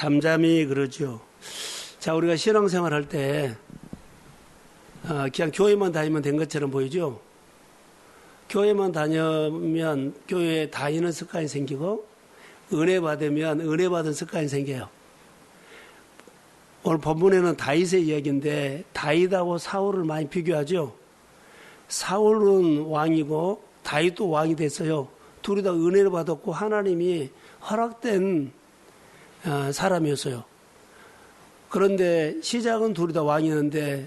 잠잠히 그러죠. 자, 우리가 신앙생활 할 때, 그냥 교회만 다니면 된 것처럼 보이죠? 교회만 다니면 교회에 다니는 습관이 생기고, 은혜 받으면 은혜 받은 습관이 생겨요. 오늘 본문에는 다윗의 이야기인데, 다윗하고 사울을 많이 비교하죠? 사울은 왕이고, 다윗도 왕이 됐어요. 둘이 다 은혜를 받았고, 하나님이 허락된 사람이었어요. 그런데 시작은 둘이 다 왕이었는데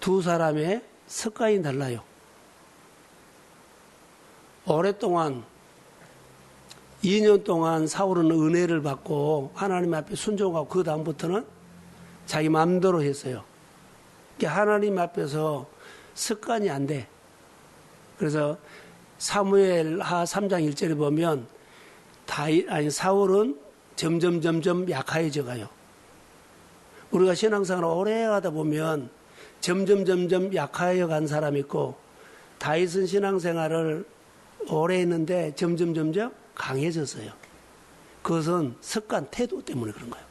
두 사람의 습관이 달라요. 오랫동안 2년 동안 사울은 은혜를 받고 하나님 앞에 순종하고 그 다음부터는 자기 마음대로 했어요. 하나님 앞에서 습관이 안 돼. 그래서 사무엘하 3장 1절에 보면 사울은 점점 약해져 가요. 우리가 신앙생활을 오래 하다 보면 점점 약해져 간 사람이 있고, 다윗은 신앙생활을 오래 했는데 점점 강해졌어요. 그것은 습관, 태도 때문에 그런 거예요.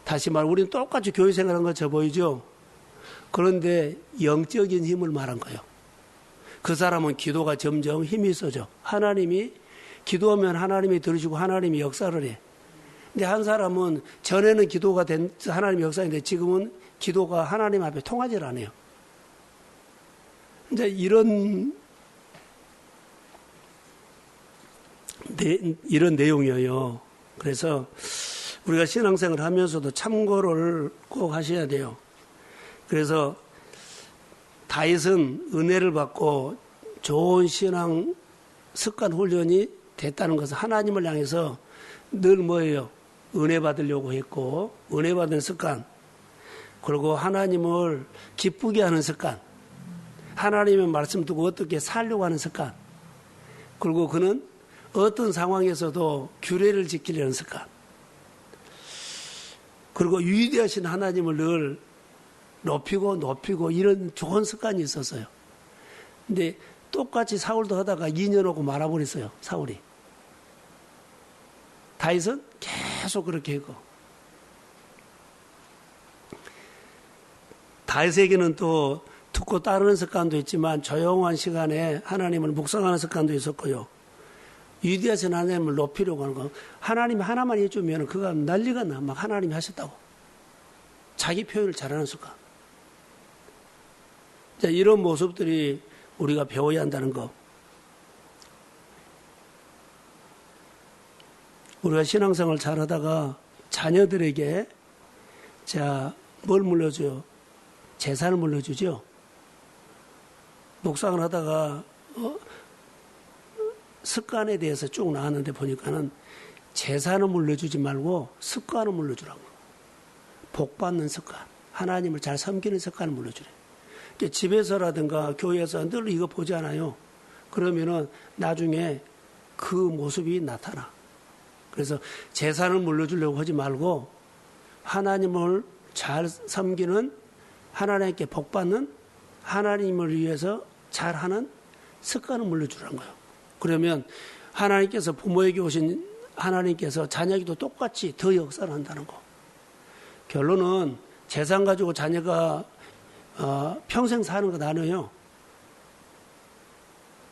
다시 말해 우리는 똑같이 교회 생활한 것처럼 보이죠? 그런데 영적인 힘을 말한 거예요. 그 사람은 기도가 점점 힘이 있어져. 하나님이 기도하면 하나님이 들으시고 하나님이 역사를 해. 근데 한 사람은 전에는 기도가 된 하나님의 역사인데 지금은 기도가 하나님 앞에 통하지 않아요. 이제 이런 내용이에요. 그래서 우리가 신앙생활을 하면서도 참고를 꼭 하셔야 돼요. 그래서 다윗은 은혜를 받고 좋은 신앙 습관 훈련이 됐다는 것은 하나님을 향해서 늘 뭐예요? 은혜 받으려고 했고, 은혜 받은 습관, 그리고 하나님을 기쁘게 하는 습관, 하나님의 말씀 듣고 어떻게 살려고 하는 습관, 그리고 그는 어떤 상황에서도 규례를 지키려는 습관, 그리고 위대하신 하나님을 늘 높이고 이런 좋은 습관이 있었어요. 근데 똑같이 사울도 하다가 2년 오고 말아버렸어요. 사울이. 다윗은 계속 그렇게 했고, 다윗에게는 또 듣고 따르는 습관도 있지만 조용한 시간에 하나님을 묵상하는 습관도 있었고요. 위대하신 하나님을 높이려고 하는 거, 하나님이 하나만 해주면 그가 난리가 나. 막 하나님이 하셨다고 자기 표현을 잘하는 습관. 자, 이런 모습들이 우리가 배워야 한다는 거. 우리가 신앙생활 잘하다가 자녀들에게 뭘 물려줘요? 재산을 물려주죠. 묵상을 하다가 습관에 대해서 쭉 나왔는데 보니까는 재산을 물려주지 말고 습관을 물려주라고. 복 받는 습관, 하나님을 잘 섬기는 습관을 물려주래. 집에서라든가 교회에서 늘 이거 보지 않아요. 그러면은 나중에 그 모습이 나타나. 그래서 재산을 물려주려고 하지 말고 하나님을 잘 섬기는, 하나님께 복 받는, 하나님을 위해서 잘하는 습관을 물려주라는 거예요. 그러면 하나님께서 부모에게 오신 하나님께서 자녀에게도 똑같이 더 역사를 한다는 거. 결론은 재산 가지고 자녀가 평생 사는 것 아니에요.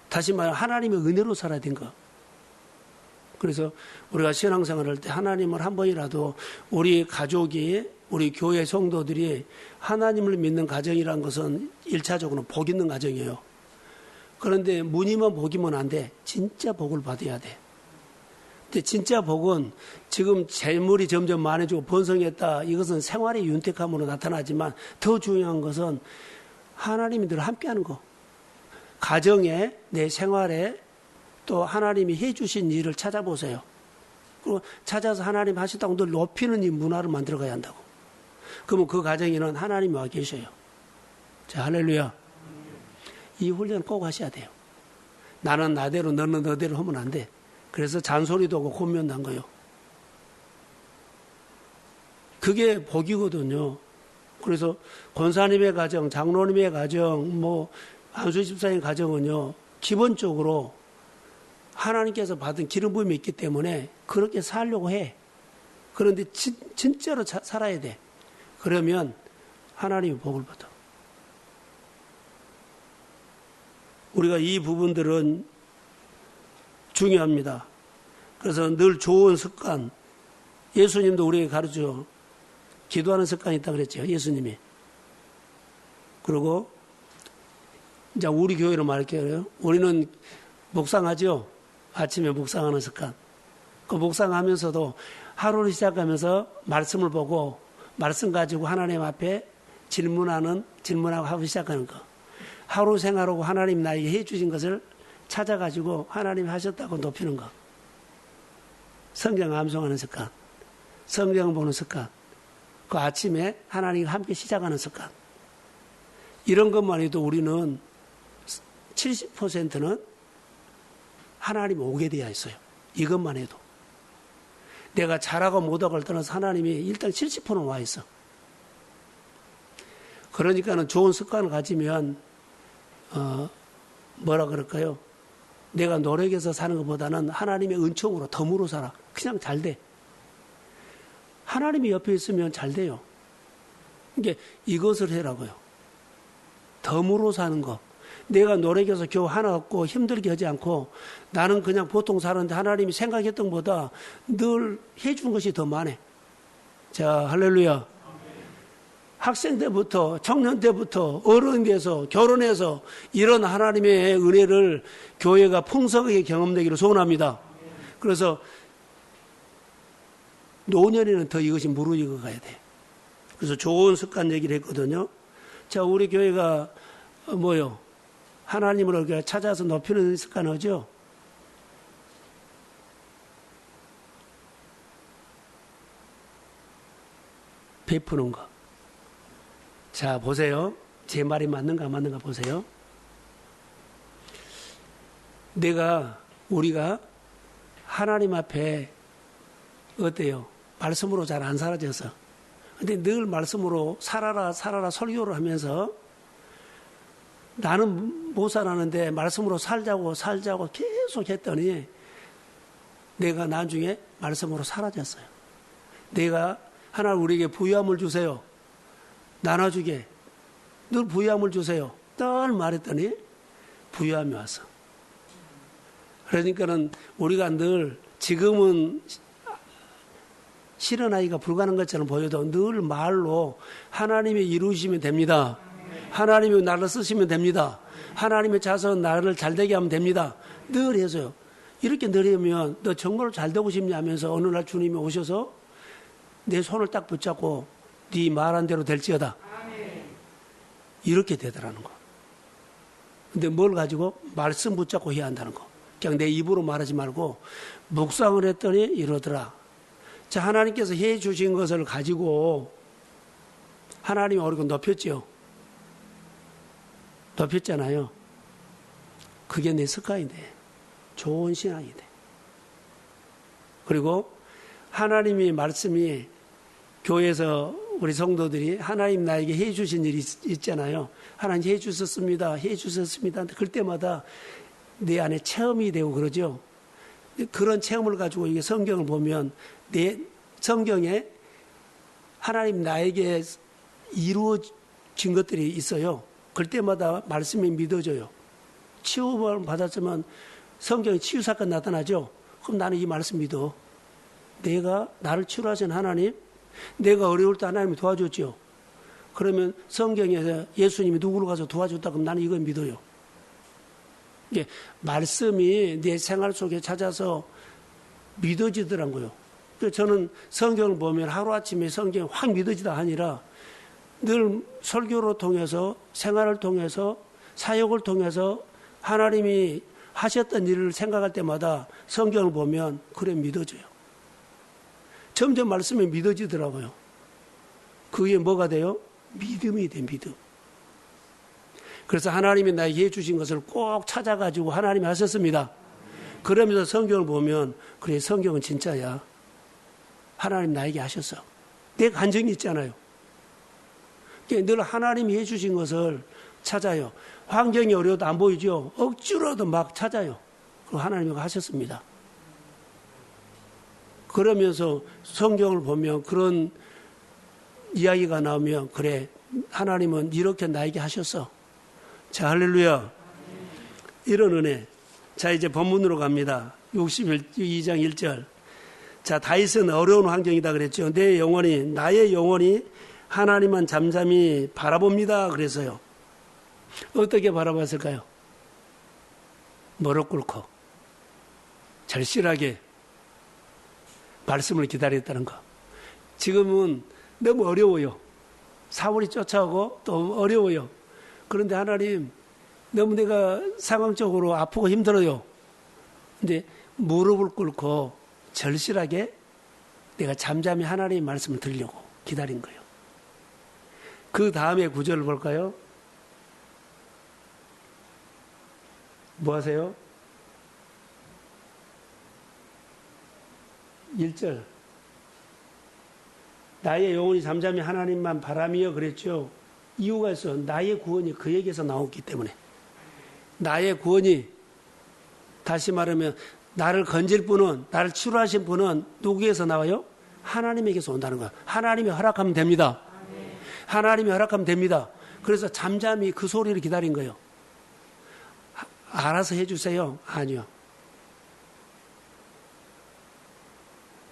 다시 말해 하나님의 은혜로 살아야 된 거. 그래서 우리가 신앙생활을 할 때 하나님을 한 번이라도 우리 가족이, 우리 교회 성도들이 하나님을 믿는 가정이라는 것은 1차적으로 복 있는 가정이에요. 그런데 무늬만 복이면 안 돼. 진짜 복을 받아야 돼. 근데 진짜 복은 지금 재물이 점점 많아지고 번성했다. 이것은 생활의 윤택함으로 나타나지만 더 중요한 것은 하나님이 늘 함께하는 거. 가정에, 내 생활에 또 하나님이 해주신 일을 찾아보세요. 그리고 찾아서 하나님 하셨다고 늘 높이는 이 문화를 만들어가야 한다고. 그러면 그 가정에는 하나님이 와 계셔요. 자, 할렐루야. 이 훈련 꼭 하셔야 돼요. 나는 나대로 너는 너대로 하면 안 돼. 그래서 잔소리도 하고 곤면도 한 거예요. 그게 복이거든요. 그래서 권사님의 가정, 장로님의 가정, 안수 집사님 가정은요, 기본적으로 하나님께서 받은 기름 부음이 있기 때문에 그렇게 살려고 해. 그런데 진짜로 살아야 돼. 그러면 하나님이 복을 받아. 우리가 이 부분들은 중요합니다. 그래서 늘 좋은 습관, 예수님도 우리에게 가르쳐 기도하는 습관이 있다고 그랬죠. 예수님이. 그리고 이제 우리 교회로 말할게요. 우리는 묵상하죠. 아침에 묵상하는 습관. 그 묵상하면서도 하루를 시작하면서 말씀을 보고 말씀 가지고 하나님 앞에 질문하고 하고 시작하는 거. 하루 생활하고 하나님 나에게 해주신 것을 찾아가지고 하나님 하셨다고 높이는 거. 성경 암송하는 습관. 성경 보는 습관. 그 아침에 하나님과 함께 시작하는 습관. 이런 것만 해도 우리는 70%는 하나님 오게 되어 있어요. 이것만 해도. 내가 잘하고 못하고를 떠나서 하나님이 일단 70%는 와 있어. 그러니까는 좋은 습관을 가지면, 뭐라 그럴까요? 내가 노력해서 사는 것보다는 하나님의 은총으로 덤으로 살아. 그냥 잘 돼. 하나님이 옆에 있으면 잘 돼요. 이게 이것을 해라고요. 덤으로 사는 거. 내가 노력해서 겨우 하나 얻고 힘들게 하지 않고 나는 그냥 보통 사는데 하나님이 생각했던 것보다 늘 해준 것이 더 많아. 자, 할렐루야. 학생 때부터 청년 때부터 어른 돼서 결혼해서 이런 하나님의 은혜를 교회가 풍성하게 경험되기를 소원합니다. 그래서 노년에는 더 이것이 무르익어 가야 돼. 그래서 좋은 습관 얘기를 했거든요. 자, 우리 교회가 뭐요? 하나님을 찾아서 높이는 습관 하죠? 베푸는 거. 자, 보세요. 제 말이 맞는가 안 맞는가 보세요. 우리가 하나님 앞에 어때요? 말씀으로 잘 안 살아져서. 근데 늘 말씀으로 살아라 설교를 하면서 나는 못 살았는데 말씀으로 살자고 계속 했더니 내가 나중에 말씀으로 사라졌어요. 내가 하나님 우리에게 부유함을 주세요. 나눠주게. 늘 부유함을 주세요. 늘 말했더니 부유함이 왔어. 그러니까는 우리가 늘 지금은 실현하기가 불가능한 것처럼 보여도 늘 말로 하나님이 이루시면 됩니다. 하나님이 나를 쓰시면 됩니다. 하나님의 자손은 나를 잘되게 하면 됩니다. 늘 해서요. 이렇게 늘 하면 너 정말로 잘되고 싶냐 하면서 어느 날 주님이 오셔서 내 손을 딱 붙잡고 네 말한 대로 될지어다. 이렇게 되더라는 거. 근데 뭘 가지고? 말씀 붙잡고 해야 한다는 거. 그냥 내 입으로 말하지 말고 묵상을 했더니 이러더라. 자, 하나님께서 해 주신 것을 가지고 하나님이 우리가 높였죠. 높였잖아요. 그게 내 습관이 돼. 좋은 신앙이 돼. 그리고 하나님의 말씀이 교회에서 우리 성도들이 하나님 나에게 해 주신 일이 있잖아요. 하나님 해 주셨습니다. 해 주셨습니다. 그럴 때마다 내 안에 체험이 되고 그러죠. 그런 체험을 가지고 이게 성경을 보면 내 성경에 하나님 나에게 이루어진 것들이 있어요. 그럴 때마다 말씀이 믿어져요. 치유를 받았으면 성경에 치유 사건 나타나죠. 그럼 나는 이 말씀 믿어. 내가 나를 치유하신 하나님, 내가 어려울 때 하나님이 도와줬죠. 그러면 성경에서 예수님이 누구를 가서 도와줬다 그럼 나는 이걸 믿어요. 이게 말씀이 내 생활 속에 찾아서 믿어지더라고요. 그래서 저는 성경을 보면 하루아침에 성경이 확 믿어지다 아니라 늘 설교를 통해서 생활을 통해서 사역을 통해서 하나님이 하셨던 일을 생각할 때마다 성경을 보면 그래 믿어져요. 점점 말씀이 믿어지더라고요. 그게 뭐가 돼요? 믿음이 돼, 믿음. 그래서 하나님이 나에게 해주신 것을 꼭 찾아가지고 하나님이 하셨습니다. 그러면서 성경을 보면 그래 성경은 진짜야. 하나님 나에게 하셨어. 내 간증이 있잖아요. 늘 하나님이 해주신 것을 찾아요. 환경이 어려워도 안 보이죠. 억지로도 막 찾아요. 그리고 하나님이 하셨습니다. 그러면서 성경을 보면 그런 이야기가 나오면 그래 하나님은 이렇게 나에게 하셨어. 자, 할렐루야. 이런 은혜. 자, 이제 본문으로 갑니다. 62장 1절. 자, 다윗은 어려운 환경이다 그랬죠. 나의 영혼이 하나님만 잠잠히 바라봅니다. 그래서요. 어떻게 바라봤을까요? 무릎 꿇고 절실하게 말씀을 기다렸다는 거. 지금은 너무 어려워요. 사울이 쫓아오고 또 어려워요. 그런데 하나님, 너무 내가 상황적으로 아프고 힘들어요. 근데 무릎을 꿇고 절실하게 내가 잠잠히 하나님의 말씀을 들으려고 기다린 거예요. 그 다음에 구절을 볼까요? 뭐 하세요? 1절. 나의 영혼이 잠잠히 하나님만 바라며 그랬죠. 이유가 있어. 나의 구원이 그에게서 나왔기 때문에. 나의 구원이, 다시 말하면 나를 건질 분은, 나를 치료하신 분은 누구에서 나와요? 하나님에게서 온다는 거야. 하나님이 허락하면 됩니다. 하나님이 허락하면 됩니다. 그래서 잠잠히 그 소리를 기다린 거예요. 알아서 해주세요. 아니요.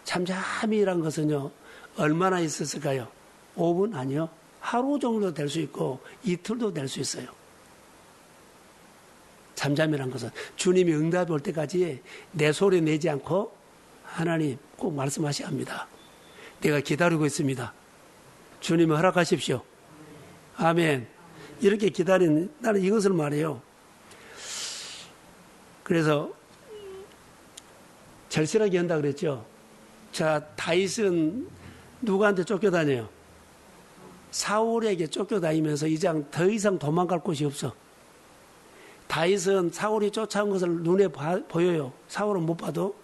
잠잠이란 것은요, 얼마나 있었을까요? 5분? 아니요. 하루 정도 될 수 있고 이틀도 될 수 있어요. 잠잠이란 것은 주님이 응답이 올 때까지 내 소리 내지 않고 하나님 꼭 말씀하셔야 합니다. 내가 기다리고 있습니다. 주님 허락하십시오. 아멘. 이렇게 기다리는, 나는 이것을 말해요. 그래서 절실하게 한다 그랬죠. 자, 다윗은 누구한테 쫓겨다녀요? 사울에게 쫓겨다니면서 더 이상 도망갈 곳이 없어. 다윗은 사울이 쫓아온 것을 눈에 보여요. 사울은 못 봐도.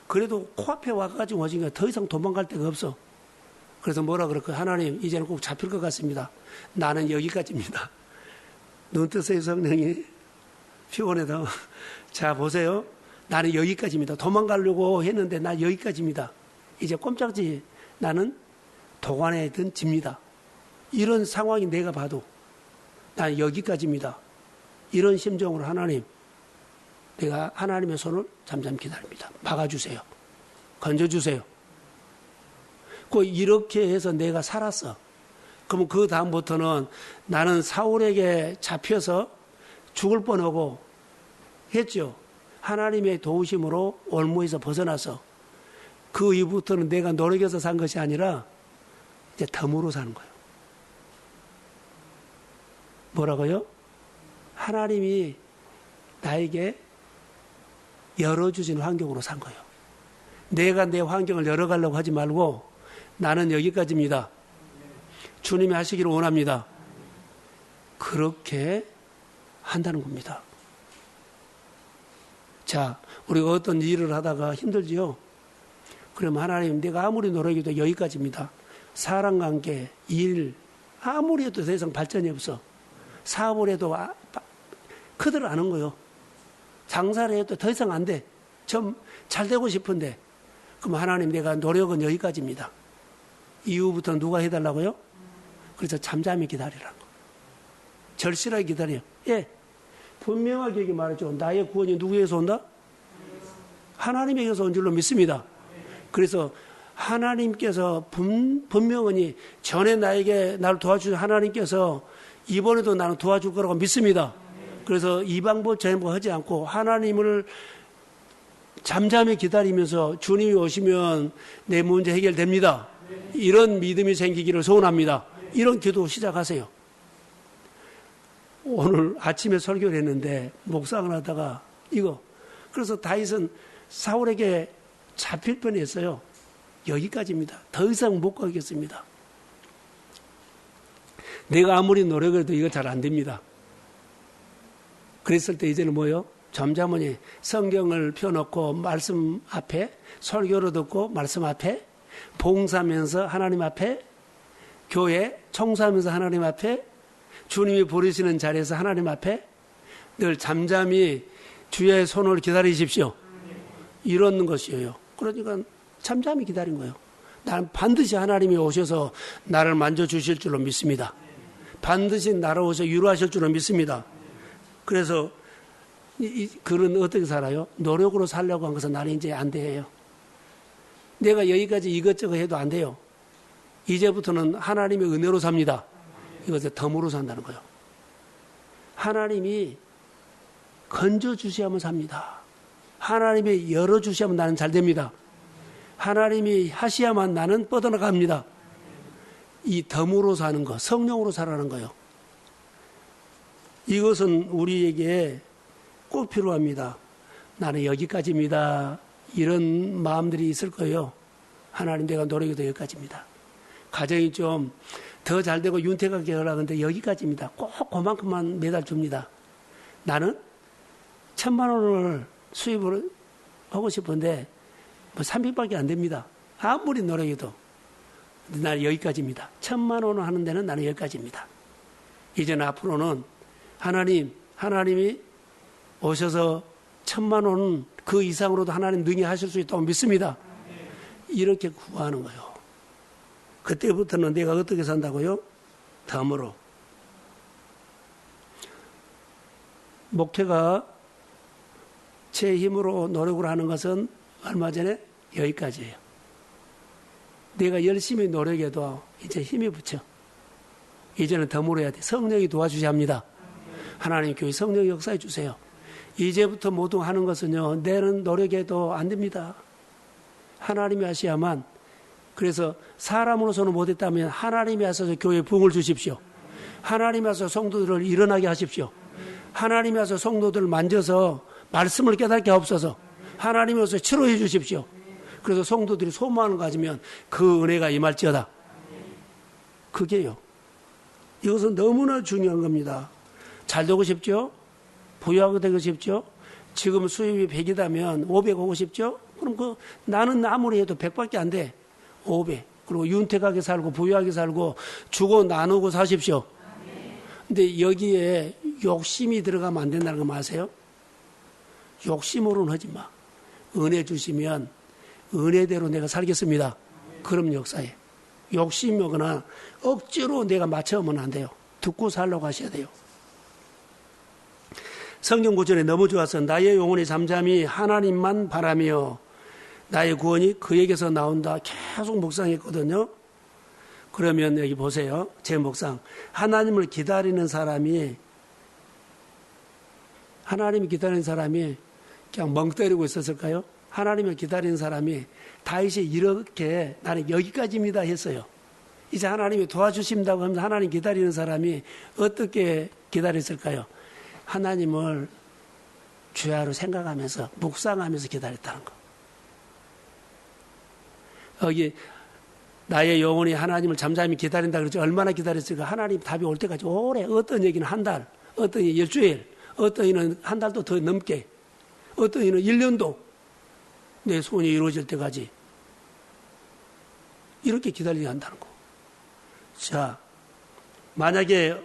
그래도 코앞에 와가지고 오니까 더 이상 도망갈 데가 없어. 그래서 뭐라 그럴까? 하나님, 이제는 꼭 잡힐 것 같습니다. 나는 여기까지입니다. 눈 뜨세요, 성령이. 피곤해도. 자, 보세요. 나는 여기까지입니다. 도망가려고 했는데 나 여기까지입니다. 이제 꼼짝지 나는 도관에 든 집니다. 이런 상황이 내가 봐도 난 여기까지입니다. 이런 심정으로 하나님, 내가 하나님의 손을 잠잠히 기다립니다. 박아주세요. 건져주세요. 이렇게 해서 내가 살았어. 그럼 그 다음부터는 나는 사울에게 잡혀서 죽을 뻔하고 했죠. 하나님의 도우심으로 올무에서 벗어나서 그 이후부터는 내가 노력해서 산 것이 아니라 이제 덤으로 사는 거예요. 뭐라고요? 하나님이 나에게 열어주신 환경으로 산 거예요. 내가 내 환경을 열어가려고 하지 말고 나는 여기까지입니다. 주님이 하시기를 원합니다. 그렇게 한다는 겁니다. 자, 우리가 어떤 일을 하다가 힘들지요? 그러면 하나님, 내가 아무리 노력해도 여기까지입니다. 사람관계, 일, 아무리 해도 더 이상 발전이 없어. 사업을 해도 그대로 안 한 거요. 장사를 해도 더 이상 안 돼. 좀 잘 되고 싶은데. 그럼 하나님, 내가 노력은 여기까지입니다. 이후부터 누가 해달라고요? 그래서 잠잠히 기다리라고. 절실하게 기다려. 예. 분명하게 얘기 말했죠. 나의 구원이 누구에게서 온다? 하나님에게서 온 줄로 믿습니다. 그래서 하나님께서 분명히 전에 나를 도와주신 하나님께서 이번에도 나는 도와줄 거라고 믿습니다. 그래서 이 방법 저 방법 하지 않고 하나님을 잠잠히 기다리면서 주님이 오시면 내 문제 해결됩니다. 이런 믿음이 생기기를 소원합니다. 이런 기도 시작하세요. 오늘 아침에 설교를 했는데 묵상을 하다가 이거. 그래서 다윗은 사울에게 잡힐 뻔했어요. 여기까지입니다. 더 이상 못 가겠습니다. 내가 아무리 노력해도 이거 잘 안 됩니다. 그랬을 때 이제는 뭐요? 잠잠하니 성경을 펴놓고 말씀 앞에 설교를 듣고 말씀 앞에 봉사하면서 하나님 앞에 교회 청소하면서 하나님 앞에 주님이 부르시는 자리에서 하나님 앞에 늘 잠잠히 주의 손을 기다리십시오. 이런 것이에요. 그러니까 잠잠히 기다린 거예요. 나는 반드시 하나님이 오셔서 나를 만져주실 줄로 믿습니다. 반드시 나를 오셔서 위로하실 줄로 믿습니다. 그래서 그런 어떻게 살아요? 노력으로 살려고 한 것은 나는 이제 안 돼요. 내가 여기까지 이것저것 해도 안 돼요. 이제부터는 하나님의 은혜로 삽니다. 이것을 덤으로 산다는 거예요. 하나님이 건져주셔야만 삽니다. 하나님이 열어주셔야만 나는 잘 됩니다. 하나님이 하셔야만 나는 뻗어나갑니다. 이 덤으로 사는 거, 성령으로 살아가는 거예요. 이것은 우리에게 꼭 필요합니다. 나는 여기까지입니다. 이런 마음들이 있을 거예요. 하나님 내가 노력해도 여기까지입니다. 가정이 좀 더 잘되고 윤택하게 하려는데 여기까지입니다. 꼭 그만큼만 매달 줍니다. 나는 1,000만 원을 수입을 하고 싶은데 뭐 300밖에 안 됩니다. 아무리 노력해도 나는 여기까지입니다. 1,000만 원을 하는 데는 나는 여기까지입니다. 이제는 앞으로는 하나님이 오셔서 1,000만 원은 그 이상으로도 하나님 능히 하실 수 있다고 믿습니다. 이렇게 구하는 거예요. 그때부터는 내가 어떻게 산다고요? 덤으로. 목회가 제 힘으로 노력을 하는 것은 얼마 전에 여기까지예요. 내가 열심히 노력해도 이제 힘이 붙여. 이제는 덤으로 해야 돼. 성령이 도와주셔야 합니다. 하나님 교회 성령 역사해 주세요. 이제부터 모두 하는 것은요, 내는 노력해도 안 됩니다. 하나님이 하셔야만. 그래서 사람으로서는 못했다면 하나님이 하셔서 교회에 부흥을 주십시오. 하나님이 하셔서 성도들을 일어나게 하십시오. 하나님이 하셔서 성도들을 만져서 말씀을 깨닫게 하옵소서. 하나님이 하셔서 치료해 주십시오. 그래서 성도들이 소망을 가지면 그 은혜가 임할지어다. 그게요. 이것은 너무나 중요한 겁니다. 잘 되고 싶죠? 부유하게 되고 싶죠? 지금 수입이 100이다면 500 오고 싶죠? 그럼 나는 아무리 해도 100밖에 안 돼. 500. 그리고 윤택하게 살고 부유하게 살고 주고 나누고 사십시오. 근데 여기에 욕심이 들어가면 안 된다는 거 아세요? 욕심으로는 하지 마. 은혜 주시면 은혜대로 내가 살겠습니다. 그럼 역사에. 욕심이 오거나 억지로 내가 맞춰오면 안 돼요. 듣고 살려고 하셔야 돼요. 성경 구절에 너무 좋아서 나의 영혼이 잠잠히 하나님만 바라며 나의 구원이 그에게서 나온다. 계속 묵상했거든요. 그러면 여기 보세요. 제 묵상. 하나님을 기다리는 사람이 그냥 멍 때리고 있었을까요? 하나님을 기다리는 사람이 다윗이 이렇게 나는 여기까지입니다 했어요. 이제 하나님이 도와주신다고 하면서 하나님 기다리는 사람이 어떻게 기다렸을까요? 하나님을 주야로 생각하면서 묵상하면서 기다렸다는 거. 여기 나의 영혼이 하나님을 잠잠히 기다린다 그러죠. 얼마나 기다렸을까? 하나님 답이 올 때까지 오래. 어떤 얘기는 한 달, 어떤 얘기는 일주일, 어떤 얘기는 한 달도 더 넘게, 어떤 얘기는 1년도 내 소원이 이루어질 때까지 이렇게 기다려야 한다는 거. 자, 만약에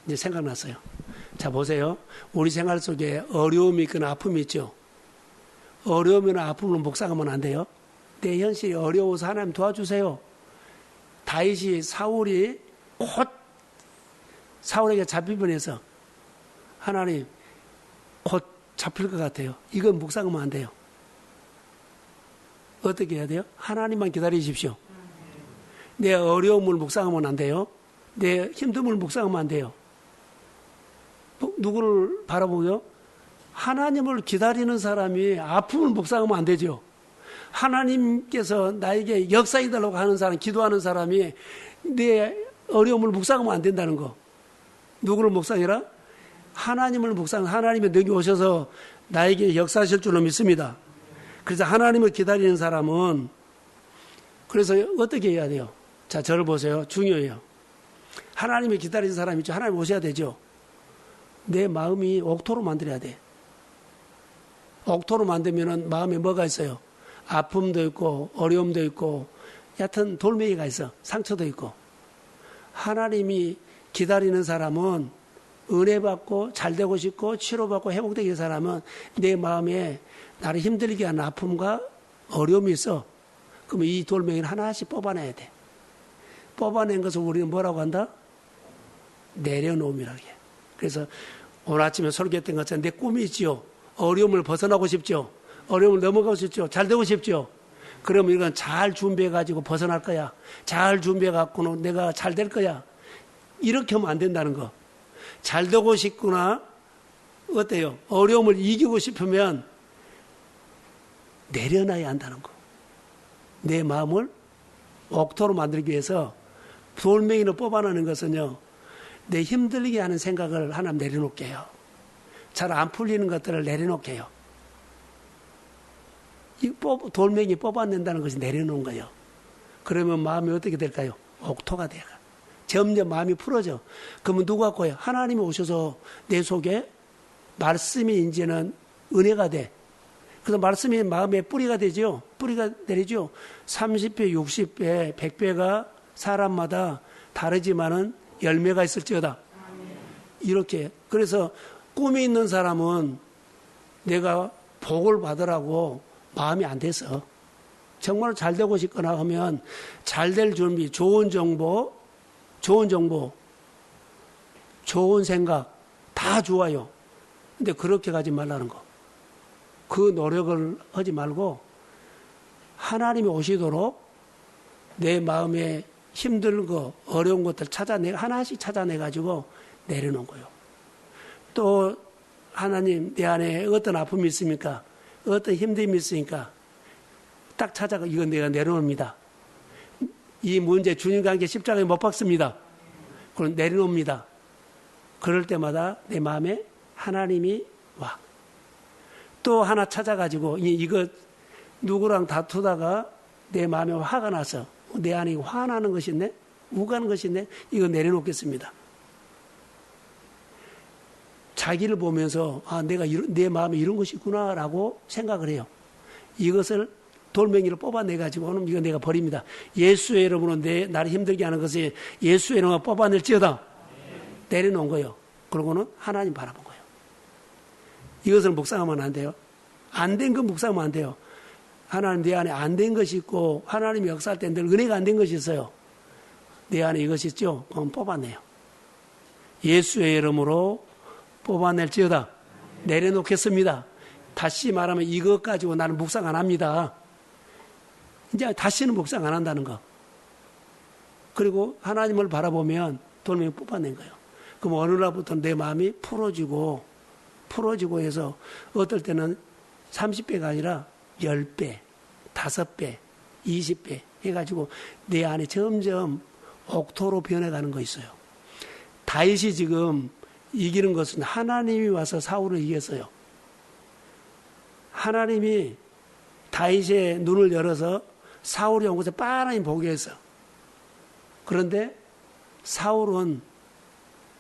이제 생각났어요. 자, 보세요. 우리 생활 속에 어려움이 있거나 아픔이 있죠. 어려움이나 아픔을 묵상하면 안 돼요. 내 현실이 어려워서 하나님 도와주세요. 다윗이 사울이 곧 사울에게 잡히면 해서 하나님 곧 잡힐 것 같아요. 이건 묵상하면 안 돼요. 어떻게 해야 돼요? 하나님만 기다리십시오. 내 어려움을 묵상하면 안 돼요. 내 힘듦을 묵상하면 안 돼요. 누구를 바라보고요? 하나님을 기다리는 사람이 아픔을 묵상하면 안 되죠. 하나님께서 나에게 역사해달라고 하는 사람, 기도하는 사람이 내 어려움을 묵상하면 안 된다는 거. 누구를 묵상해라? 하나님을 하나님의 능히 오셔서 나에게 역사하실 줄로 믿습니다. 그래서 하나님을 기다리는 사람은 그래서 어떻게 해야 돼요? 자, 저를 보세요. 중요해요. 하나님을 기다리는 사람이 있죠. 하나님 오셔야 되죠. 내 마음이 옥토로 만들어야 돼. 옥토로 만들면은 마음에 뭐가 있어요? 아픔도 있고 어려움도 있고 얕은 돌멩이가 있어. 상처도 있고. 하나님이 기다리는 사람은 은혜 받고 잘 되고 싶고 치료받고 회복되기 위해 사람은 내 마음에 나를 힘들게 하는 아픔과 어려움이 있어. 그러면 이 돌멩이를 하나씩 뽑아내야 돼. 뽑아낸 것을 우리는 뭐라고 한다? 내려놓음이라고 해. 그래서 오늘 아침에 설교했던 것처럼 내 꿈이 있지요. 어려움을 벗어나고 싶죠. 어려움을 넘어가고 싶죠. 잘 되고 싶죠. 그러면 이건 잘 준비해가지고 벗어날 거야. 잘 준비해갖고는 내가 잘 될 거야. 이렇게 하면 안 된다는 거. 잘 되고 싶구나. 어때요? 어려움을 이기고 싶으면 내려놔야 한다는 거. 내 마음을 옥토로 만들기 위해서 돌멩이를 뽑아내는 것은요, 내 힘들게 하는 생각을 하나 내려놓게요. 잘 안 풀리는 것들을 내려놓게요. 이 돌멩이 뽑아낸다는 것이 내려놓은 거예요. 그러면 마음이 어떻게 될까요? 옥토가 돼요. 점점 마음이 풀어져. 그러면 누가 거예요? 하나님이 오셔서 내 속에 말씀이 이제는 은혜가 돼. 그래서 말씀이 마음에 뿌리가 되죠. 뿌리가 내리죠. 30배, 60배, 100배가 사람마다 다르지만은 열매가 있을지어다. 이렇게. 그래서 꿈이 있는 사람은 내가 복을 받으라고 마음이 안 돼서 정말 잘 되고 싶거나 하면 잘 될 준비, 좋은 정보, 좋은 생각 다 좋아요. 근데 그렇게 가지 말라는 거. 그 노력을 하지 말고 하나님이 오시도록 내 마음에 힘든 거, 어려운 것들 하나씩 찾아내가지고 내려놓은 거예요. 또 하나님 내 안에 어떤 아픔이 있습니까? 어떤 힘듦이 있으니까 딱 찾아가 이건 내가 내려놓습니다. 이 문제 주님과 함께 십자가에 못 박습니다. 그럼 내려놓습니다. 그럴 때마다 내 마음에 하나님이 와. 또 하나 찾아가지고 이거 누구랑 다투다가 내 마음에 화가 나서 내 안에 화나는 것이 있네? 우가는 것이 있네? 이거 내려놓겠습니다. 자기를 보면서 내가 내 마음에 이런 것이 있구나라고 생각을 해요. 이것을 돌멩이를 뽑아내가지고는 이거 내가 버립니다. 예수의 이름으로 나를 힘들게 하는 것을 예수의 이름으로 뽑아낼지어다. 내려놓은 거예요. 그러고는 하나님 바라본 거예요. 이것을 묵상하면 안 돼요. 안 된 건 묵상하면 안 돼요. 하나님 내 안에 안 된 것이 있고 하나님이 역사할 때 늘 은혜가 안 된 것이 있어요. 내 안에 이것이 있죠. 그럼 뽑아내요. 예수의 이름으로 뽑아낼지어다. 내려놓겠습니다. 다시 말하면 이것 가지고 나는 묵상 안 합니다. 이제 다시는 묵상 안 한다는 거. 그리고 하나님을 바라보면 돌멩이 뽑아낸 거예요. 그럼 어느 날부터 내 마음이 풀어지고 해서 어떨 때는 30배가 아니라 10배, 5배, 20배 해가지고 내 안에 점점 옥토로 변해가는 거 있어요. 다윗이 지금 이기는 것은 하나님이 와서 사울을 이겼어요. 하나님이 다윗의 눈을 열어서 사울이 온 곳에 빤히 보게 했어. 그런데 사울은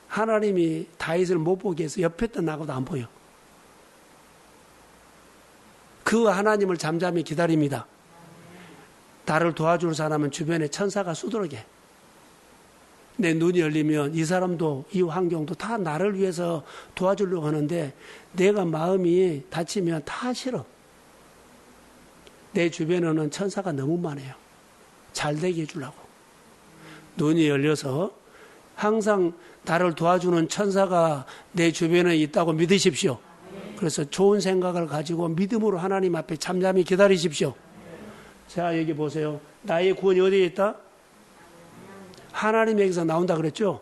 하나님이 다윗을 못 보게 해서 옆에 있던 나하고도 안 보여. 그 하나님을 잠잠히 기다립니다. 나를 도와줄 사람은 주변에 천사가 수두룩해. 내 눈이 열리면 이 사람도 이 환경도 다 나를 위해서 도와주려고 하는데 내가 마음이 다치면 다 싫어. 내 주변에는 천사가 너무 많아요. 잘 되게 해주려고. 눈이 열려서 항상 나를 도와주는 천사가 내 주변에 있다고 믿으십시오. 그래서 좋은 생각을 가지고 믿음으로 하나님 앞에 잠잠히 기다리십시오. 자, 여기 보세요. 나의 구원이 어디에 있다? 하나님에게서 나온다 그랬죠?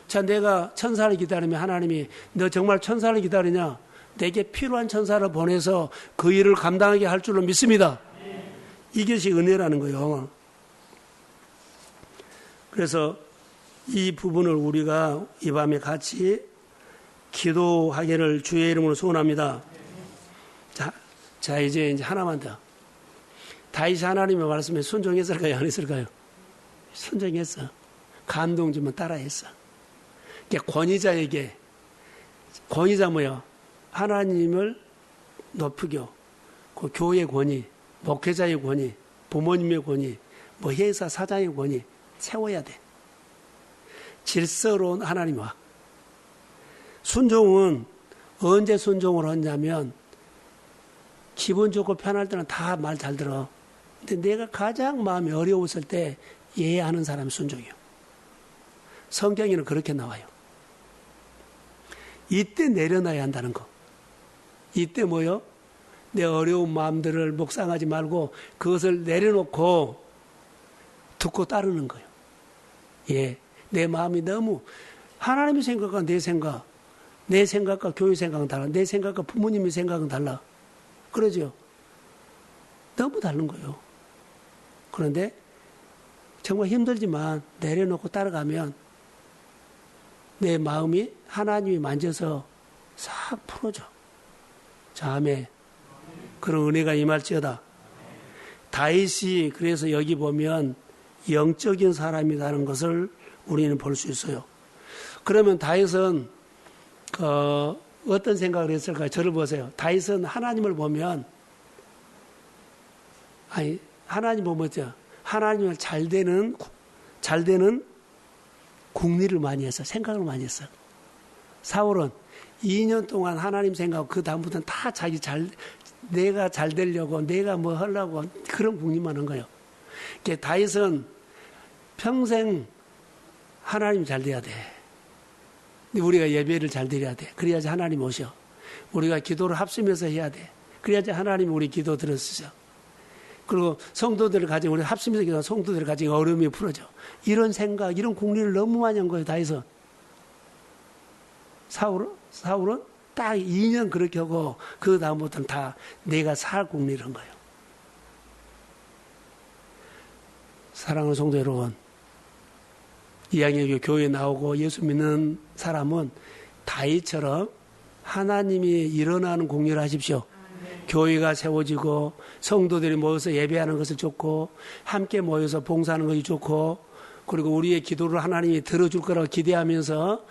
자, 내가 천사를 기다리면 하나님이 너 정말 천사를 기다리냐? 내게 필요한 천사를 보내서 그 일을 감당하게 할 줄로 믿습니다. 이것이 은혜라는 거예요. 그래서 이 부분을 우리가 이 밤에 같이 기도하기를 주의 이름으로 소원합니다. 자, 이제 하나만 더. 다윗이 하나님의 말씀에 순종했을까요? 안 했을까요? 순종했어. 감동 주면 따라했어. 권위자 뭐야? 하나님을 높이고, 그 교회의 권위, 목회자의 권위, 부모님의 권위, 뭐 회사 사장의 권위 세워야 돼. 질서로운 하나님 와. 순종은 언제 순종을 하냐면 기분 좋고 편할 때는 다 말 잘 들어. 근데 내가 가장 마음이 어려웠을 때 이해하는 사람이 순종이요. 성경에는 그렇게 나와요. 이때 내려놔야 한다는 거. 이때 뭐요? 내 어려운 마음들을 묵상하지 말고 그것을 내려놓고 듣고 따르는 거예요. 예. 내 마음이 너무 하나님의 생각과 내 생각, 내 생각과 교회 생각은 달라. 내 생각과 부모님의 생각은 달라. 그러죠? 너무 다른 거예요. 그런데 정말 힘들지만 내려놓고 따라가면 내 마음이 하나님이 만져서 싹 풀어줘. 자, 아멘. 그런 은혜가 임할지어다. 다윗이 그래서 여기 보면 영적인 사람이라는 것을 우리는 볼 수 있어요. 그러면 다윗은 어떤 생각을 했을까요? 저를 보세요. 다윗은 하나님을 보면 하나님 보면 뭐죠? 하나님을 잘 되는 궁리를 많이 했어. 생각을 많이 했어. 사울은 2년 동안 하나님 생각하고 그 다음부터는 다 내가 잘 되려고 내가 뭐 하려고 그런 궁리만 한 거예요. 그러니까 다윗은 평생 하나님 잘 돼야 돼. 우리가 예배를 잘 드려야 돼. 그래야지 하나님 오셔. 우리가 기도를 합심해서 해야 돼. 그래야지 하나님 우리 기도 들어주셔. 그리고 성도들을 가지고 우리 합심해서 기도하는 성도들을 가지고 어려움이 풀어져. 이런 생각, 이런 궁리를 너무 많이 한 거예요. 다윗은. 사울은 딱 2년 그렇게 하고 그 다음부터는 다 내가 살 궁리를 한 거예요. 사랑하는 성도 여러분, 이양의 교회에 나오고 예수 믿는 사람은 다윗처럼 하나님이 일어나는 공리를 하십시오. 교회가 세워지고 성도들이 모여서 예배하는 것을 좋고 함께 모여서 봉사하는 것이 좋고 그리고 우리의 기도를 하나님이 들어줄 거라고 기대하면서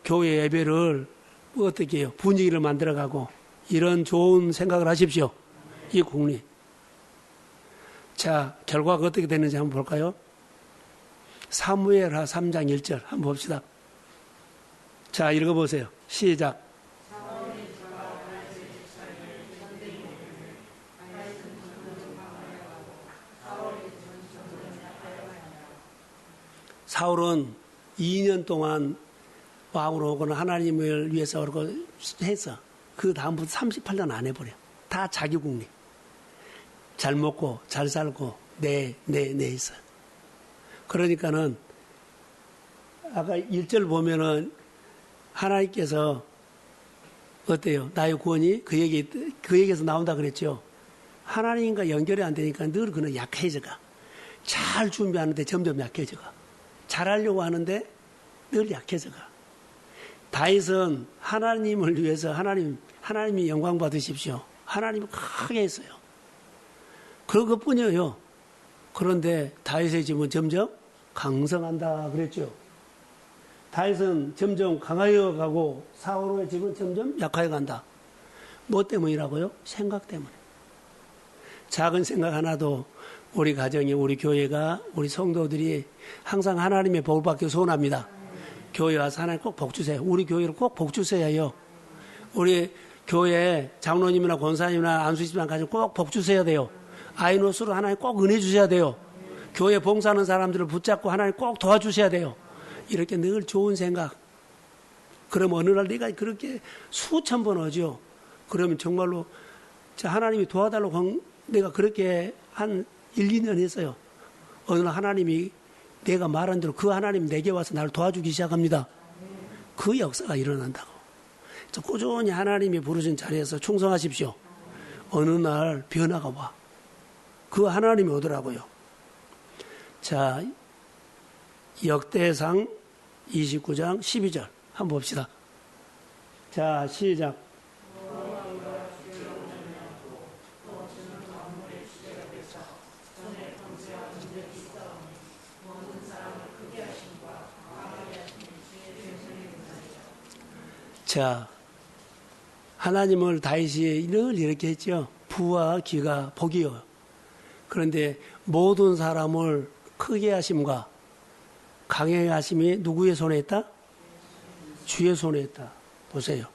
교회 예배를 어떻게 해요? 분위기를 만들어가고 이런 좋은 생각을 하십시오. 이 공리. 자, 결과가 어떻게 되는지 한번 볼까요? 사무엘하 3장 1절 한번 봅시다. 자, 읽어보세요. 시작. 사울은 2년 동안 왕으로 오거나 하나님을 위해서 그러고 해서 그 다음부터 38년 안 해버려. 다 자기 국리. 잘 먹고 잘 살고 내 있어요. 그러니까는 아까 1절 보면은 하나님께서 어때요? 나의 구원이 그 얘기에서 나온다 그랬죠. 하나님과 연결이 안 되니까 늘 그는 약해져가. 잘 준비하는데 점점 약해져가. 잘하려고 하는데 늘 약해져가. 다윗은 하나님을 위해서 하나님이 영광 받으십시오. 하나님을 크게 했어요. 그것뿐이에요. 그런데 다윗의 집은 점점 강성한다 그랬죠. 다윗은 점점 강하여 가고 사울의 집은 점점 약하여 간다. 뭐 때문이라고요? 생각 때문에. 작은 생각 하나도 우리 가정이, 우리 교회가, 우리 성도들이 항상 하나님의 복을 받기 소원합니다. 교회 와서 하나님 꼭 복 주세요. 우리 교회를 꼭 복 주셔야 해요. 우리 교회 장로님이나 권사님이나 안수집안 가지고 꼭 복 주셔야 돼요. 아이노스로 하나님 꼭 은혜 주셔야 돼요. 교회 봉사하는 사람들을 붙잡고 하나님 꼭 도와주셔야 돼요. 이렇게 늘 좋은 생각. 그럼 어느 날 내가 그렇게 수천 번 하죠. 그러면 정말로 하나님이 도와달라고 내가 그렇게 한 1, 2년 했어요. 어느 날 하나님이 내가 말한 대로 그 하나님 내게 와서 나를 도와주기 시작합니다. 그 역사가 일어난다고. 꾸준히 하나님이 부르신 자리에서 충성하십시오. 어느 날 변화가 와. 그 하나님이 오더라고요. 자, 역대상 29장 12절 한번 봅시다. 자, 시작. 자, 하나님을 다윗이 늘 이렇게 했죠. 부와 기가 복이요. 그런데 모든 사람을 크게 하심과 강하게 하심이 누구의 손에 있다? 주의 손에 있다. 보세요.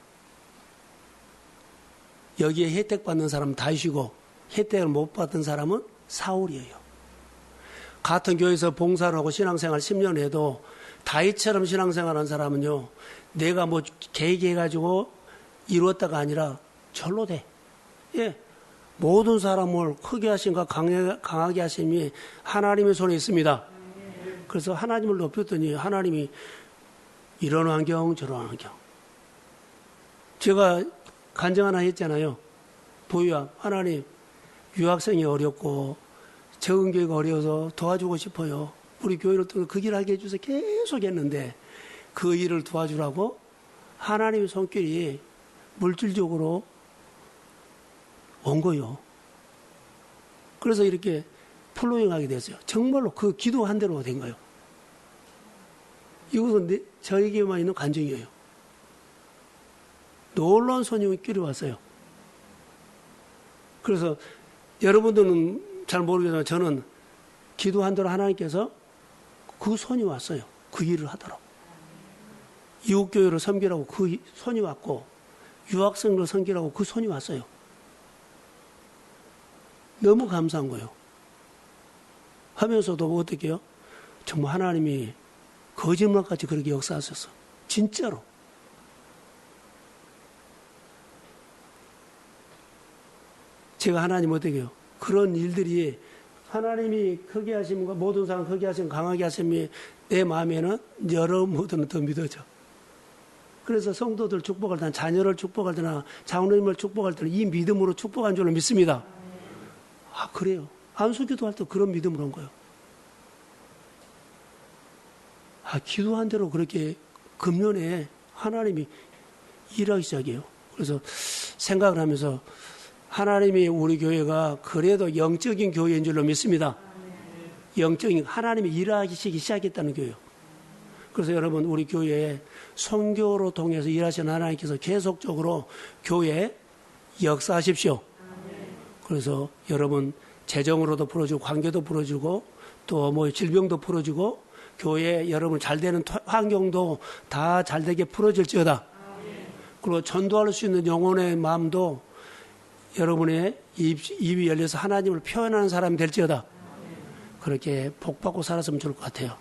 여기에 혜택 받는 사람은 다윗이고 혜택을 못 받은 사람은 사울이에요. 같은 교회에서 봉사를 하고 신앙생활 10년 해도 다윗처럼 신앙생활한 사람은요, 내가 뭐 계획해가지고 이루었다가 아니라 절로 돼. 예. 모든 사람을 크게 하심과 강하게 하심이 하나님의 손에 있습니다. 그래서 하나님을 높였더니 하나님이 이런 환경, 저런 환경. 제가 간증 하나 했잖아요. 부유함. 하나님, 유학생이 어렵고 적응 교육이 어려워서 도와주고 싶어요. 우리 교회를 통해 그 길 하게 해주세요. 계속 했는데 그 일을 도와주라고 하나님의 손길이 물질적으로 온 거요. 그래서 이렇게 플로잉하게 됐어요. 정말로 그 기도한 대로 된 거예요. 이것은 저에게만 있는 간증이에요. 놀라운 손님이 끼려왔어요. 그래서 여러분들은 잘 모르겠지만 저는 기도한 대로 하나님께서 그 손이 왔어요. 그 일을 하더라고. 이웃교회를 섬기라고 그 손이 왔고 유학생을 섬기라고 그 손이 왔어요. 너무 감사한 거예요. 하면서도 어떻게 해요? 정말 하나님이 거짓말까지 그렇게 역사하셨어. 진짜로. 제가 하나님 어떻게 해요? 그런 일들이 하나님이 크게 하심과 모든 사람 크게 하심, 강하게 하심이 내 마음에는 여러분들은 더 믿어져. 그래서 성도들 축복할 때나 자녀를 축복할 때나 장로님을 축복할 때는 이 믿음으로 축복한 줄로 믿습니다. 아, 그래요. 안수기도 할 때 그런 믿음으로 한 거예요. 아, 기도한 대로 그렇게 금년에 하나님이 일하기 시작해요. 그래서 생각을 하면서 하나님이 우리 교회가 그래도 영적인 교회인 줄로 믿습니다. 영적인 하나님이 일하기 시작했다는 교회요. 그래서 여러분 우리 교회에 선교로 통해서 일하시는 하나님께서 계속적으로 교회에 역사하십시오. 그래서 여러분 재정으로도 풀어주고 관계도 풀어주고 또 뭐 질병도 풀어주고 교회 여러분 잘 되는 환경도 다 잘 되게 풀어질지어다. 그리고 전도할 수 있는 영혼의 마음도 여러분의 입이 열려서 하나님을 표현하는 사람이 될지어다. 그렇게 복받고 살았으면 좋을 것 같아요.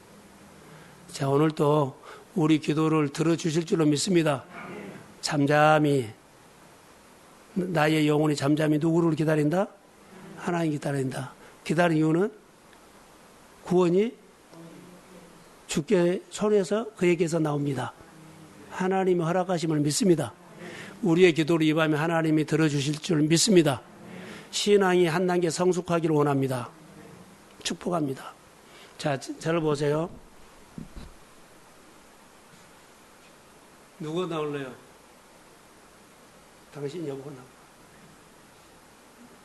자, 오늘도 우리 기도를 들어주실 줄로 믿습니다. 잠잠히 나의 영혼이 잠잠히 누구를 기다린다? 하나님 기다린다. 기다린 이유는 구원이 주께 손에서 그에게서 나옵니다. 하나님이 허락하심을 믿습니다. 우리의 기도를 이 밤에 하나님이 들어주실 줄 믿습니다. 신앙이 한 단계 성숙하기를 원합니다. 축복합니다. 자, 저를 보세요. 누구 나올래요? 당신 여보 나와.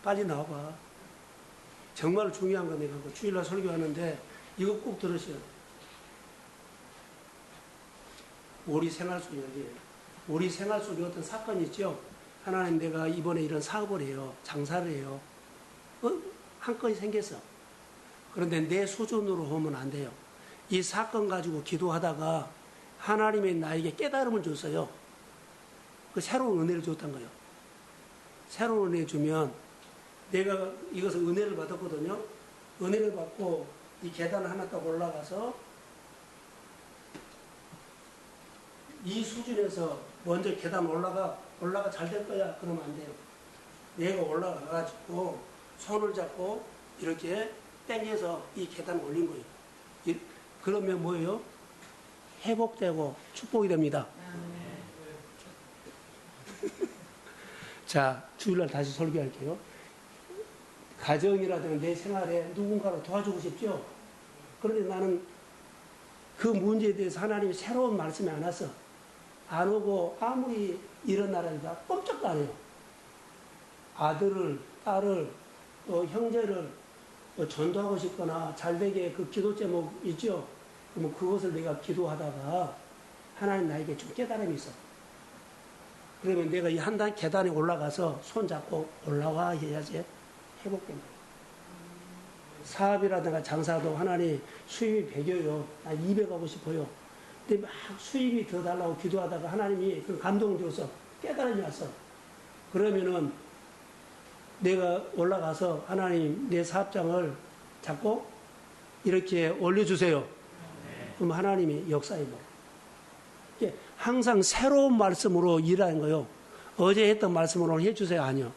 빨리 나와봐. 정말 중요한 거 내가 주일날 설교하는데 이거 꼭 들으세요. 우리 생활 속에 우리 생활 속에 어떤 사건이 있죠. 하나님 내가 이번에 이런 사업을 해요. 장사를 해요. 한 건이 생겼어. 그런데 내 수준으로 하면 안 돼요. 이 사건 가지고 기도하다가 하나님이 나에게 깨달음을 줬어요. 그 새로운 은혜를 줬단 거예요. 새로운 은혜 주면 내가 이것을 은혜를 받았거든요. 은혜를 받고 이 계단을 하나 딱 올라가서 이 수준에서 먼저 계단 올라가 잘 될 거야. 그러면 안 돼요. 내가 올라가가지고 손을 잡고 이렇게 당겨서 이 계단을 올린 거예요. 그러면 뭐예요? 회복되고 축복이 됩니다. 자, 주일날 다시 설교할게요. 가정이라든가 내 생활에 누군가를 도와주고 싶죠? 그런데 나는 그 문제에 대해서 하나님이 새로운 말씀이 안 왔어. 안 오고 아무리 이런 나라니까 꼼짝도 안 해요. 아들을, 딸을, 또 형제를 전도하고 싶거나 잘되게 그 기도 제목 있죠? 그러면 그것을 내가 기도하다가 하나님 나에게 좀 깨달음이 있어. 그러면 내가 이 한 단 계단에 올라가서 손 잡고 올라와 해야지 회복된 거예요. 사업이라든가 장사도 하나님 수입이 100여요. 나 200 하고 싶어요. 근데 막 수입이 더 달라고 기도하다가 하나님이 그 감동을 줘서 깨달음이 왔어. 그러면은 내가 올라가서 하나님 내 사업장을 잡고 이렇게 올려주세요. 그럼 하나님이 역사해버려. 항상 새로운 말씀으로 일하는 거요. 어제 했던 말씀으로 해주세요. 아니요.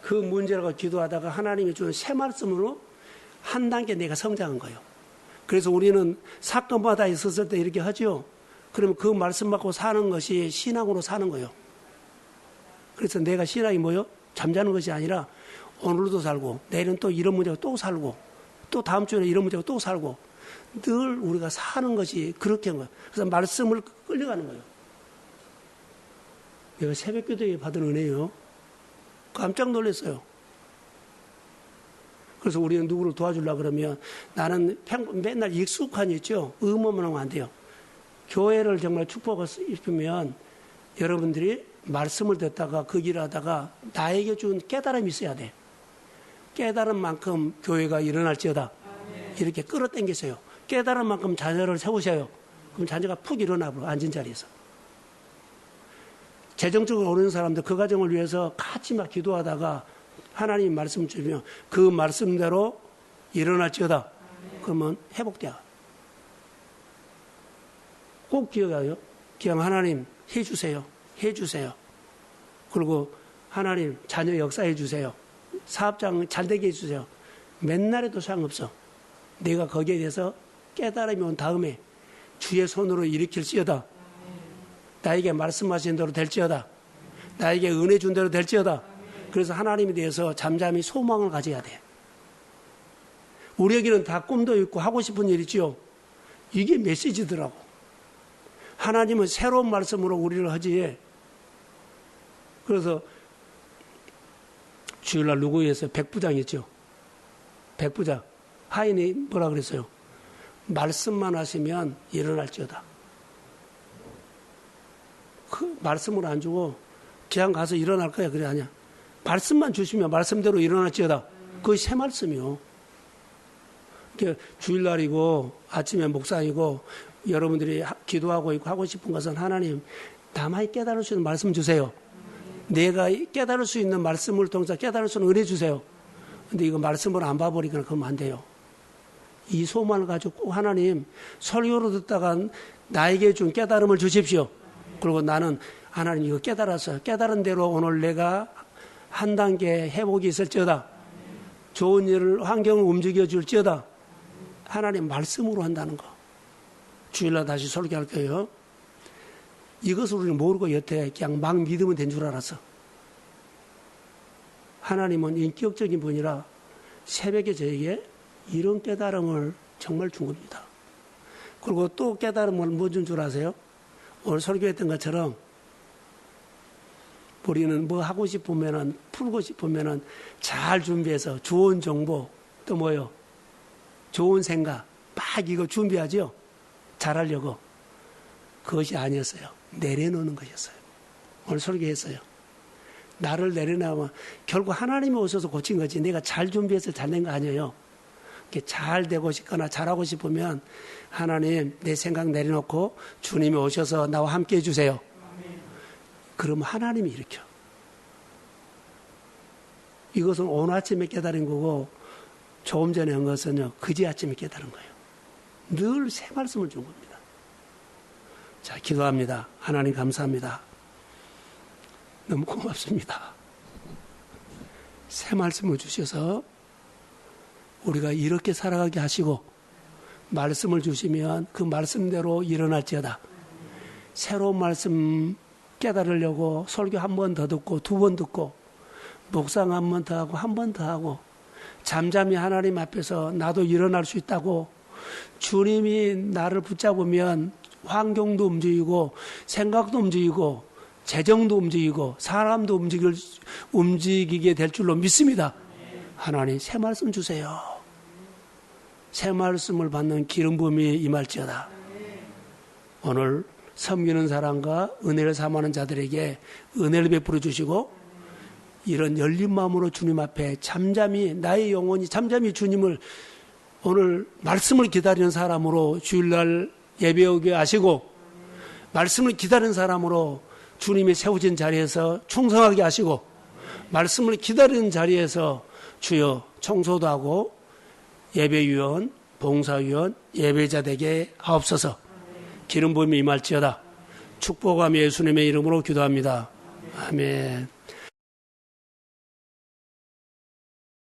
그 문제라고 기도하다가 하나님이 주는 새 말씀으로 한 단계 내가 성장한 거예요. 그래서 우리는 사건마다 있었을 때 이렇게 하죠. 그러면 그 말씀 받고 사는 것이 신앙으로 사는 거예요. 그래서 내가 신앙이 뭐요? 잠자는 것이 아니라 오늘도 살고 내일은 또 이런 문제가 또 살고 또 다음 주에는 이런 문제가 또 살고 늘 우리가 사는 것이 그렇게 한 거예요. 그래서 말씀을 끌려가는 거예요. 내가 새벽기도에 받은 은혜요. 깜짝 놀랐어요. 그래서 우리는 누구를 도와주려고 그러면 나는 맨날 익숙한 있죠. 의무만 하면 안 돼요. 교회를 정말 축복을 입으면 여러분들이 말씀을 듣다가 그 길을 하다가 나에게 준 깨달음이 있어야 돼. 깨달은 만큼 교회가 일어날지어다. 이렇게 끌어당기세요. 깨달은 만큼 자녀를 세우셔요. 그럼 자녀가 푹 일어나버려. 앉은 자리에서. 재정적으로 어려운 사람들 그 가정을 위해서 같이 막 기도하다가 하나님 말씀 주면 그 말씀대로 일어날지어다. 그러면 회복돼요. 꼭 기억해요. 그냥 하나님 해주세요. 해주세요. 그리고 하나님 자녀 역사해 주세요. 사업장 잘 되게 해주세요. 맨날 해도 상관없어. 내가 거기에 대해서 깨달음이 온 다음에 주의 손으로 일으킬지어다. 나에게 말씀하신 대로 될지어다. 나에게 은혜 준 대로 될지어다. 그래서 하나님에 대해서 잠잠히 소망을 가져야 돼. 우리에게는 다 꿈도 있고 하고 싶은 일 있지요. 이게 메시지더라고. 하나님은 새로운 말씀으로 우리를 하지. 그래서 주일날 누구에서 백부장이었죠. 백부장. 하인이 뭐라 그랬어요? 말씀만 하시면 일어날지어다. 그 말씀을 안 주고 그냥 가서 일어날 거야. 그래 아니야. 말씀만 주시면 말씀대로 일어날지어다. 그것이 새 말씀이요. 주일날이고 아침에 목상이고 여러분들이 기도하고 있고 하고 싶은 것은 하나님 나만이 깨달을 수 있는 말씀 주세요. 내가 깨달을 수 있는 말씀을 통해서 깨달을 수 있는 은혜 주세요. 근데 이거 말씀을 안 봐버리니까 그러면 안 돼요. 이 소망을 가지고 꼭 하나님 설교로 듣다가 나에게 준 깨달음을 주십시오. 그리고 나는 하나님 이거 깨달았어요. 깨달은 대로 오늘 내가 한 단계 회복이 있을지어다. 좋은 일을 환경을 움직여 줄지어다. 하나님 말씀으로 한다는 거. 주일날 다시 설교할 거예요. 이것을 우리는 모르고 여태 그냥 막 믿으면 된 줄 알았어. 하나님은 인격적인 분이라 새벽에 저에게 이런 깨달음을 정말 준 겁니다. 그리고 또 깨달음을 뭐 준 줄 아세요? 오늘 설교했던 것처럼 우리는 뭐 하고 싶으면은 풀고 싶으면은 잘 준비해서 좋은 정보 또 뭐요? 좋은 생각 막 이거 준비하죠? 잘하려고. 그것이 아니었어요. 내려놓는 것이었어요. 오늘 설교했어요. 나를 내려놓으면 결국 하나님이 오셔서 고친 거지 내가 잘 준비해서 잘된 거 아니에요. 잘 되고 싶거나 잘하고 싶으면 하나님 내 생각 내려놓고 주님이 오셔서 나와 함께 해주세요. 그러면 하나님이 일으켜. 이것은 오늘 아침에 깨달은 거고 조금 전에 한 것은요 그제 아침에 깨달은 거예요. 늘 새 말씀을 준 겁니다. 자, 기도합니다. 하나님 감사합니다. 너무 고맙습니다. 새 말씀을 주셔서 우리가 이렇게 살아가게 하시고 말씀을 주시면 그 말씀대로 일어날지어다. 새로운 말씀 깨달으려고 설교 한 번 더 듣고 두 번 듣고 묵상 한 번 더 하고 한 번 더 하고 잠잠히 하나님 앞에서 나도 일어날 수 있다고 주님이 나를 붙잡으면 환경도 움직이고 생각도 움직이고 재정도 움직이고 사람도 움직이게 될 줄로 믿습니다. 하나님 새 말씀 주세요. 새 말씀을 받는 기름 부음이 임할지어다. 오늘 섬기는 사람과 은혜를 삼하는 자들에게 은혜를 베풀어 주시고 이런 열린 마음으로 주님 앞에 잠잠히 나의 영혼이 잠잠히 주님을 오늘 말씀을 기다리는 사람으로 주일날 예배오게 하시고 말씀을 기다리는 사람으로 주님이 세우진 자리에서 충성하게 하시고 말씀을 기다리는 자리에서 주여 청소도 하고 예배위원, 봉사위원, 예배자 되게 하옵소서. 기름 부음이 임할지어다. 축복하며 예수님의 이름으로 기도합니다. 아멘.